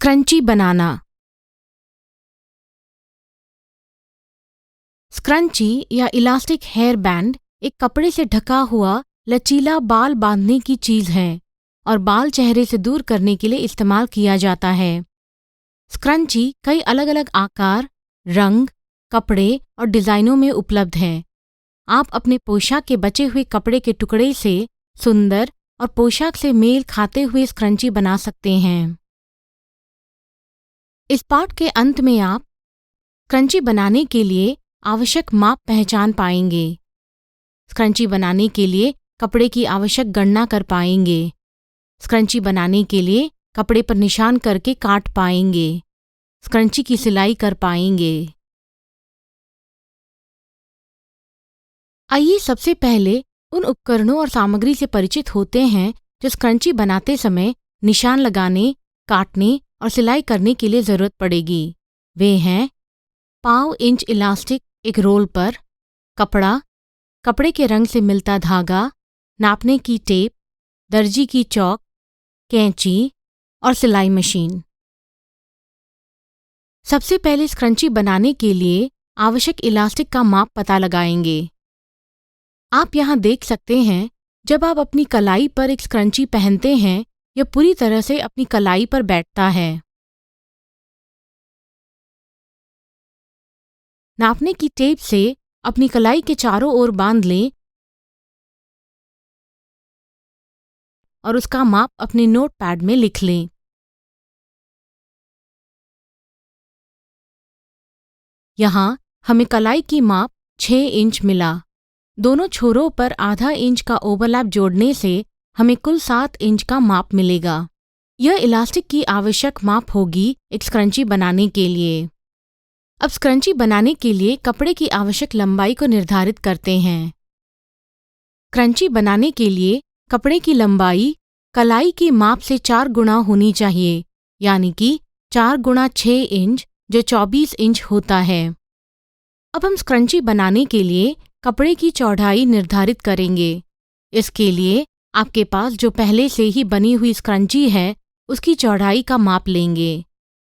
Scrunchie बनाना। Scrunchie या elastic hair band एक कपड़े से ढका हुआ लचीला बाल बांधने की चीज़ है और बाल चेहरे से दूर करने के लिए इस्तेमाल किया जाता है। स्क्रंची कई अलग अलग आकार, रंग, कपड़े और डिज़ाइनों में उपलब्ध है। आप अपने पोशाक के बचे हुए कपड़े के टुकड़े से सुंदर और पोशाक से मेल खाते हुए स्क्रंची बना सकते हैं। इस पाठ के अंत में आप स्क्रंची बनाने के लिए आवश्यक माप पहचान पाएंगे। स्क्रंची बनाने के लिए कपड़े की आवश्यक गणना कर पाएंगे। स्क्रंची बनाने के लिए कपड़े पर निशान करके काट पाएंगे। स्क्रंची की सिलाई कर पाएंगे। आइए सबसे पहले उन उपकरणों और सामग्री से परिचित होते हैं जो स्क्रंची बनाते समय निशान लगाने, काटने और सिलाई करने के लिए ज़रूरत पड़ेगी। वे हैं पाव इंच इलास्टिक एक रोल पर, कपड़ा, कपड़े के रंग से मिलता धागा, नापने की टेप, दर्जी की चौक, कैंची और सिलाई मशीन। सबसे पहले स्क्रंची बनाने के लिए आवश्यक इलास्टिक का माप पता लगाएंगे। आप यहाँ देख सकते हैं, जब आप अपनी कलाई पर एक स्क्रंची पहनते हैं, यह पूरी तरह से अपनी कलाई पर बैठता है। नापने की टेप से अपनी कलाई के चारों ओर बांध लें और उसका माप अपने नोट पैड में लिख लें। यहाँ हमें कलाई की माप 6 इंच मिला। दोनों छोरों पर आधा इंच का ओवरलैप जोड़ने से हमें कुल 7 इंच का माप मिलेगा। यह इलास्टिक की आवश्यक माप होगी एक स्क्रंची बनाने के लिए। अब स्क्रंची बनाने के लिए कपड़े की आवश्यक लंबाई को निर्धारित करते हैं। स्क्रंची बनाने के लिए कपड़े की लंबाई कलाई की माप से 4 गुना होनी चाहिए, यानी कि 4 गुणा 6 इंच जो 24 इंच होता है। अब हम स्क्रंची बनाने के लिए कपड़े की चौड़ाई निर्धारित करेंगे। इसके लिए आपके पास जो पहले से ही बनी हुई स्क्रंची है, उसकी चौड़ाई का माप लेंगे।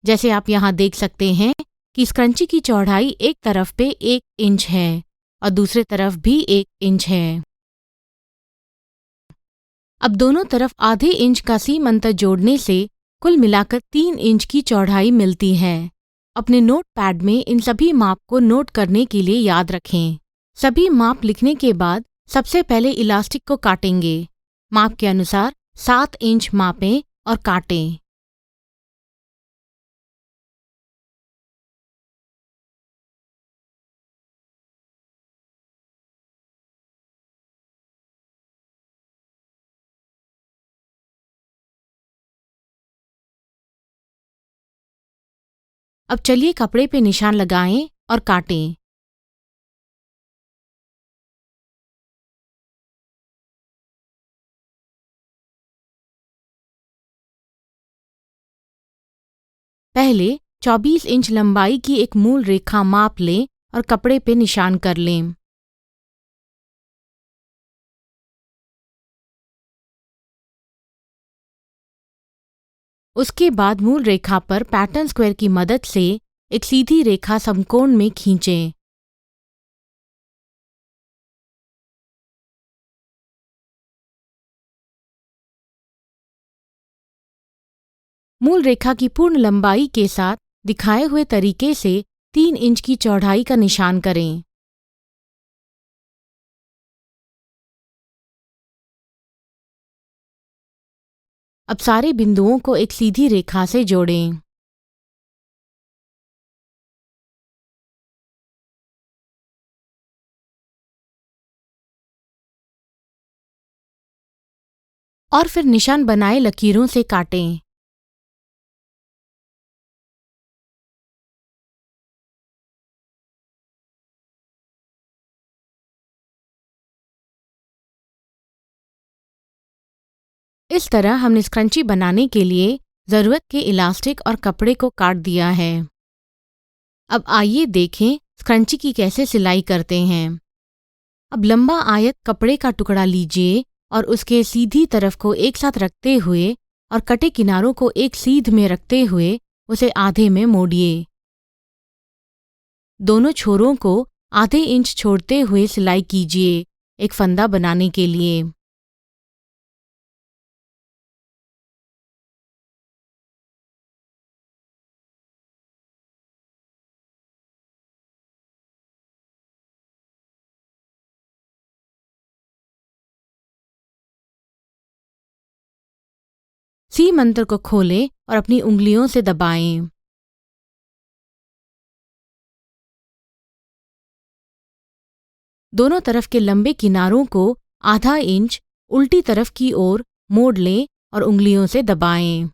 जैसे आप यहाँ देख सकते हैं कि स्क्रंची की चौड़ाई एक तरफ पे 1 इंच है और दूसरे तरफ भी 1 इंच है। अब दोनों तरफ आधे इंच का सीम अंतर जोड़ने से कुल मिलाकर 3 इंच की चौड़ाई मिलती है। अपने नोट पैड में इन सभी माप को नोट करने के लिए याद रखें। सभी माप लिखने के बाद सबसे पहले इलास्टिक को काटेंगे। माप के अनुसार 7 इंच मापें और काटें। अब चलिए कपड़े पे निशान लगाएं और काटें। पहले 24 इंच लंबाई की एक मूल रेखा माप लें और कपड़े पे निशान कर लें। उसके बाद मूल रेखा पर पैटर्न स्क्वायर की मदद से एक सीधी रेखा समकोण में खींचें। मूल रेखा की पूर्ण लंबाई के साथ दिखाए हुए तरीके से 3 इंच की चौड़ाई का निशान करें। अब सारे बिंदुओं को एक सीधी रेखा से जोड़ें। और फिर निशान बनाए लकीरों से काटें। इस तरह हमने स्क्रंची बनाने के लिए ज़रूरत के इलास्टिक और कपड़े को काट दिया है। अब आइए देखें स्क्रंची की कैसे सिलाई करते हैं। अब लंबा आयत कपड़े का टुकड़ा लीजिए और उसके सीधी तरफ को एक साथ रखते हुए और कटे किनारों को एक सीध में रखते हुए उसे आधे में मोड़िए। दोनों छोरों को आधे इंच छोड़ते हुए सिलाई कीजिए एक फंदा बनाने के लिए। सी मंत्र को खोलें और अपनी उंगलियों से दबाएं। दोनों तरफ के लंबे किनारों को आधा इंच उल्टी तरफ की ओर मोड़ लें और उंगलियों से दबाएं।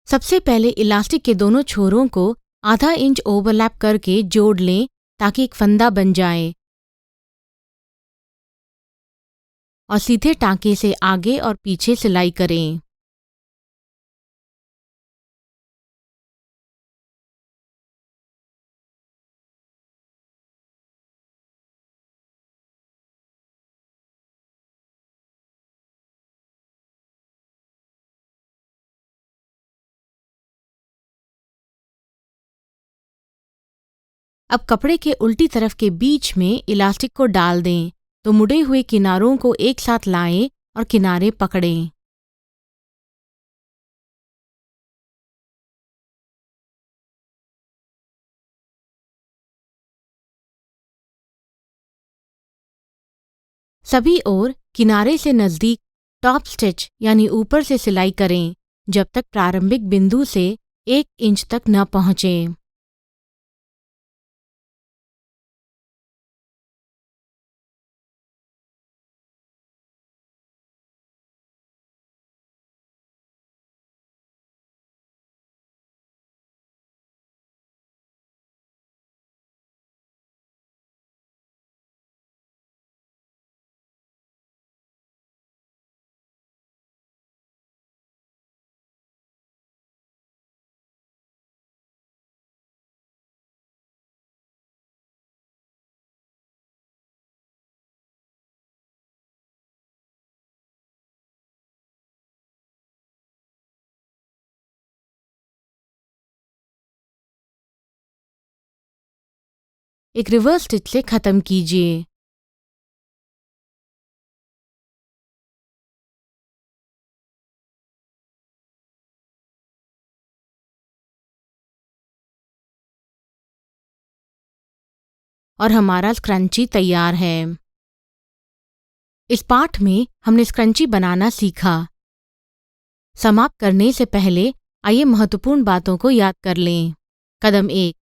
सबसे पहले इलास्टिक के दोनों छोरों को आधा इंच ओवरलैप करके जोड़ लें ताकि एक फंदा बन जाए और सीधे टांके से आगे और पीछे सिलाई करें। अब कपड़े के उल्टी तरफ के बीच में इलास्टिक को डाल दें तो मुड़े हुए किनारों को एक साथ लाएं और किनारे पकड़ें। सभी ओर किनारे से नज़दीक टॉप स्टिच यानी ऊपर से सिलाई करें जब तक प्रारंभिक बिंदु से 1 इंच तक न पहुँचें। एक रिवर्स स्टिच से ख़त्म कीजिए। और हमारा स्क्रंची तैयार है। इस पाठ में हमने स्क्रंची बनाना सीखा। समाप्त करने से पहले आइए महत्वपूर्ण बातों को याद कर लें। कदम 1,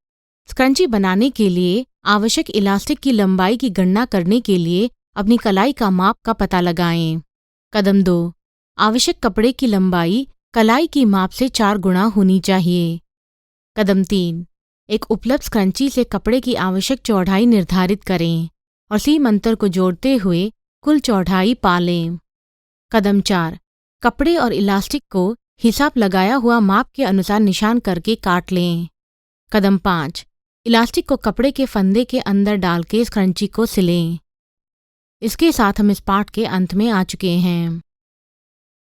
स्क्रंची बनाने के लिए आवश्यक इलास्टिक की लंबाई की गणना करने के लिए अपनी कलाई का माप का पता लगाएं। कदम 2, आवश्यक कपड़े की लंबाई कलाई की माप से 4 गुना होनी चाहिए। कदम 3, एक उपलब्ध स्क्रंची से कपड़े की आवश्यक चौड़ाई निर्धारित करें और सी मंत्र को जोड़ते हुए कुल चौड़ाई पा लें। कदम 4, कपड़े और इलास्टिक को हिसाब लगाया हुआ माप के अनुसार निशान करके काट लें। कदम 5, इलास्टिक को कपड़े के फंदे के अंदर डाल के स्क्रंची को सिलें। इसके साथ हम इस पाठ के अंत में आ चुके हैं।